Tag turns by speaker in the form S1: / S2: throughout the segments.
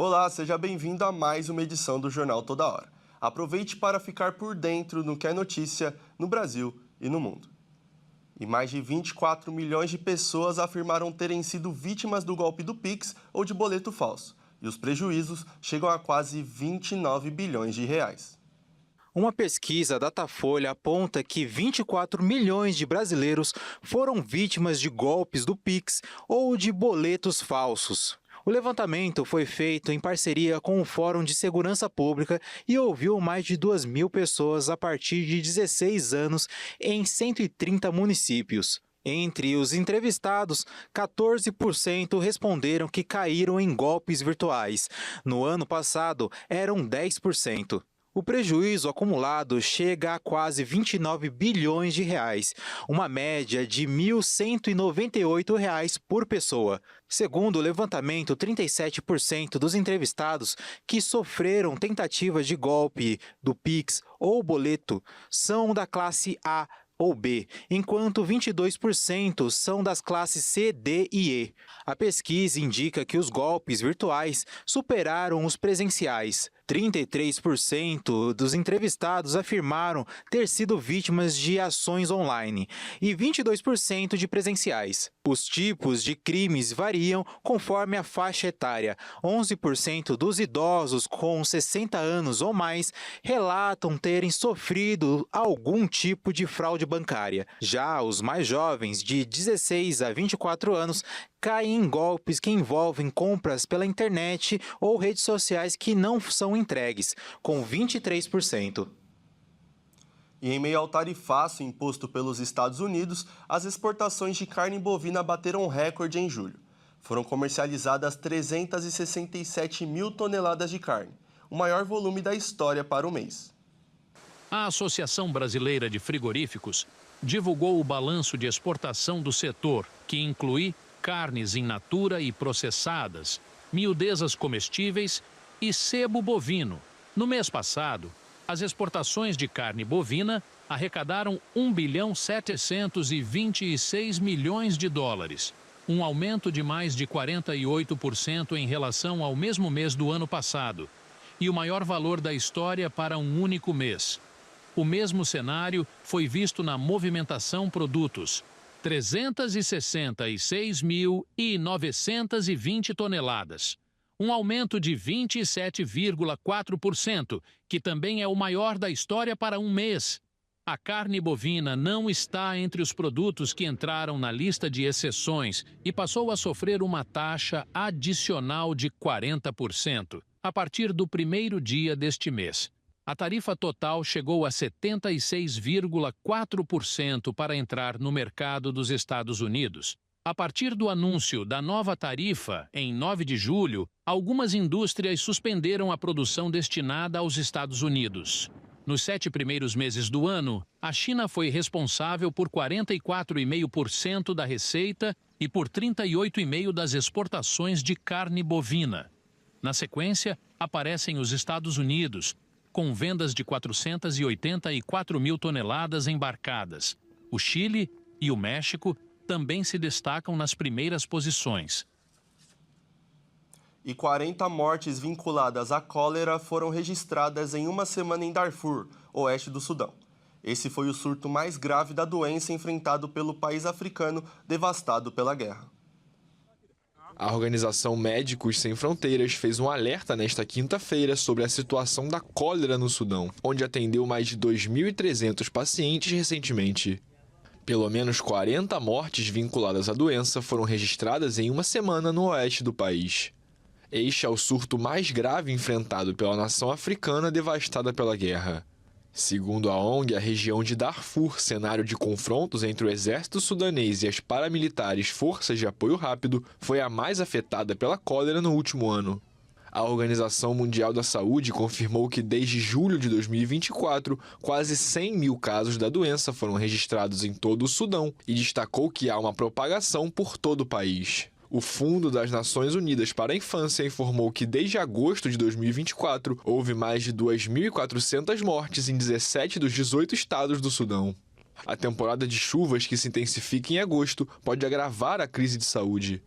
S1: Olá, seja bem-vindo a mais uma edição do Jornal Toda Hora. Aproveite para ficar por dentro no que é notícia no Brasil e no mundo. E mais de 24 milhões de pessoas afirmaram terem sido vítimas do golpe do Pix ou de boleto falso. E os prejuízos chegam a quase 29 bilhões de reais.
S2: Uma pesquisa Datafolha aponta que 24 milhões de brasileiros foram vítimas de golpes do Pix ou de boletos falsos. O levantamento foi feito em parceria com o Fórum de Segurança Pública e ouviu mais de 2.000 pessoas a partir de 16 anos em 130 municípios. Entre os entrevistados, 14% responderam que caíram em golpes virtuais. No ano passado, eram 10%. O prejuízo acumulado chega a quase 29 bilhões de reais, uma média de R$ 1.198 por pessoa. Segundo o levantamento, 37% dos entrevistados que sofreram tentativas de golpe do Pix ou boleto são da classe A ou B, enquanto 22% são das classes C, D e E. A pesquisa indica que os golpes virtuais superaram os presenciais. 33% dos entrevistados afirmaram ter sido vítimas de ações online e 22% de presenciais. Os tipos de crimes variam conforme a faixa etária. 11% dos idosos com 60 anos ou mais relatam terem sofrido algum tipo de fraude bancária. Já os mais jovens, de 16 a 24 anos, caem em golpes que envolvem compras pela internet ou redes sociais que não são entregues, com 23%.
S1: E em meio ao tarifaço imposto pelos Estados Unidos, as exportações de carne bovina bateram recorde em julho. Foram comercializadas 367 mil toneladas de carne, o maior volume da história para o mês.
S3: A Associação Brasileira de Frigoríficos divulgou o balanço de exportação do setor, que inclui carnes in natura e processadas, miudezas comestíveis e sebo bovino. No mês passado, as exportações de carne bovina arrecadaram $1,726 bilhões, um aumento de mais de 48% em relação ao mesmo mês do ano passado, e o maior valor da história para um único mês. O mesmo cenário foi visto na movimentação produtos, 366.920 toneladas, um aumento de 27,4%, que também é o maior da história para um mês. A carne bovina não está entre os produtos que entraram na lista de exceções e passou a sofrer uma taxa adicional de 40% a partir do primeiro dia deste mês. A tarifa total chegou a 76,4% para entrar no mercado dos Estados Unidos. A partir do anúncio da nova tarifa, em 9 de julho, algumas indústrias suspenderam a produção destinada aos Estados Unidos. Nos 7 primeiros meses do ano, a China foi responsável por 44,5% da receita e por 38,5% das exportações de carne bovina. Na sequência, aparecem os Estados Unidos, com vendas de 484 mil toneladas embarcadas. O Chile e o México também se destacam nas primeiras posições.
S1: E 40 mortes vinculadas à cólera foram registradas em uma semana em Darfur, oeste do Sudão. Esse foi o surto mais grave da doença enfrentado pelo país africano devastado pela guerra.
S4: A organização Médicos Sem Fronteiras fez um alerta nesta quinta-feira sobre a situação da cólera no Sudão, onde atendeu mais de 2.300 pacientes recentemente. Pelo menos 40 mortes vinculadas à doença foram registradas em uma semana no oeste do país. Este é o surto mais grave enfrentado pela nação africana devastada pela guerra. Segundo a ONG, a região de Darfur, cenário de confrontos entre o exército sudanês e as paramilitares Forças de Apoio Rápido, foi a mais afetada pela cólera no último ano. A Organização Mundial da Saúde confirmou que desde julho de 2024, quase 100 mil casos da doença foram registrados em todo o Sudão e destacou que há uma propagação por todo o país. O Fundo das Nações Unidas para a Infância informou que desde agosto de 2024 houve mais de 2.400 mortes em 17 dos 18 estados do Sudão. A temporada de chuvas que se intensifica em agosto pode agravar a crise de saúde.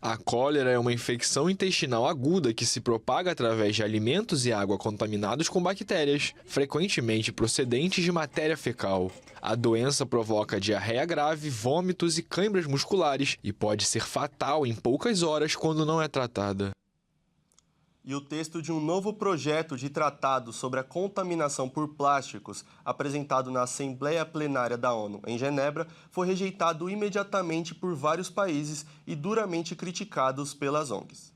S4: A cólera é uma infecção intestinal aguda que se propaga através de alimentos e água contaminados com bactérias, frequentemente procedentes de matéria fecal. A doença provoca diarreia grave, vômitos e câimbras musculares e pode ser fatal em poucas horas quando não é tratada.
S1: E o texto de um novo projeto de tratado sobre a contaminação por plásticos, apresentado na Assembleia Plenária da ONU em Genebra, foi rejeitado imediatamente por vários países e duramente criticados pelas ONGs.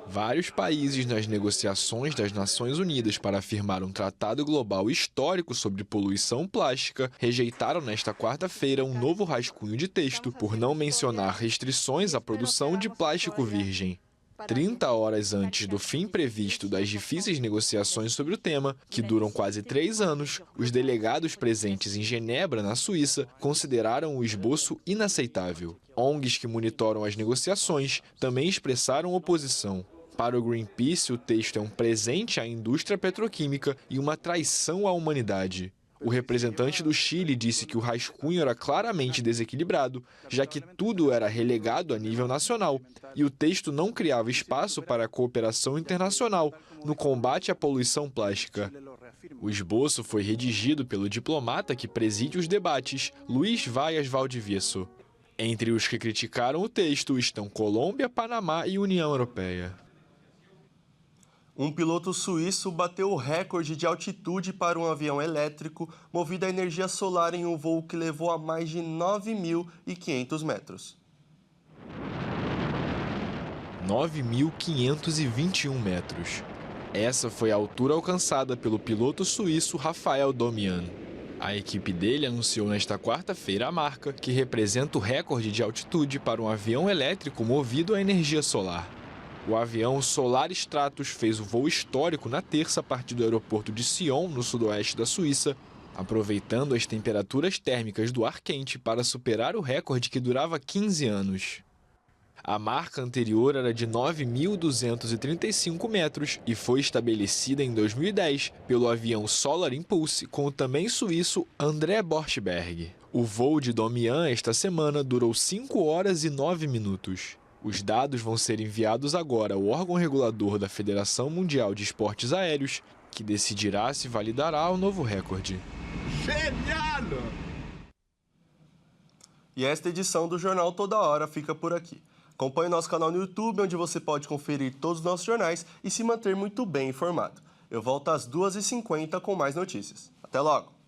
S4: Vários países nas negociações das Nações Unidas para firmar um tratado global histórico sobre poluição plástica rejeitaram nesta quarta-feira um novo rascunho de texto por não mencionar restrições à produção de plástico virgem. 30 horas antes do fim previsto das difíceis negociações sobre o tema, que duram quase 3 anos, os delegados presentes em Genebra, na Suíça, consideraram o esboço inaceitável. ONGs que monitoram as negociações também expressaram oposição. Para o Greenpeace, o texto é um presente à indústria petroquímica e uma traição à humanidade. O representante do Chile disse que o rascunho era claramente desequilibrado, já que tudo era relegado a nível nacional e o texto não criava espaço para a cooperação internacional no combate à poluição plástica. O esboço foi redigido pelo diplomata que preside os debates, Luiz Vaias Valdivieso. Entre os que criticaram o texto estão Colômbia, Panamá e União Europeia.
S1: Um piloto suíço bateu o recorde de altitude para um avião elétrico movido a energia solar em um voo que levou a mais de 9.500 metros.
S4: 9.521 metros. Essa foi a altura alcançada pelo piloto suíço Rafael Domian. A equipe dele anunciou nesta quarta-feira a marca, que representa o recorde de altitude para um avião elétrico movido a energia solar. O avião Solar Stratus fez o voo histórico na terça a partir do aeroporto de Sion, no sudoeste da Suíça, aproveitando as temperaturas térmicas do ar quente para superar o recorde que durava 15 anos. A marca anterior era de 9.235 metros e foi estabelecida em 2010 pelo avião Solar Impulse com o também suíço André Borschberg. O voo de Domian esta semana durou 5 horas e 9 minutos. Os dados vão ser enviados agora ao órgão regulador da Federação Mundial de Esportes Aéreos, que decidirá se validará o novo recorde.
S1: Genial! E esta edição do Jornal Toda Hora fica por aqui. Acompanhe nosso canal no YouTube, onde você pode conferir todos os nossos jornais e se manter muito bem informado. Eu volto às 2h50 com mais notícias. Até logo!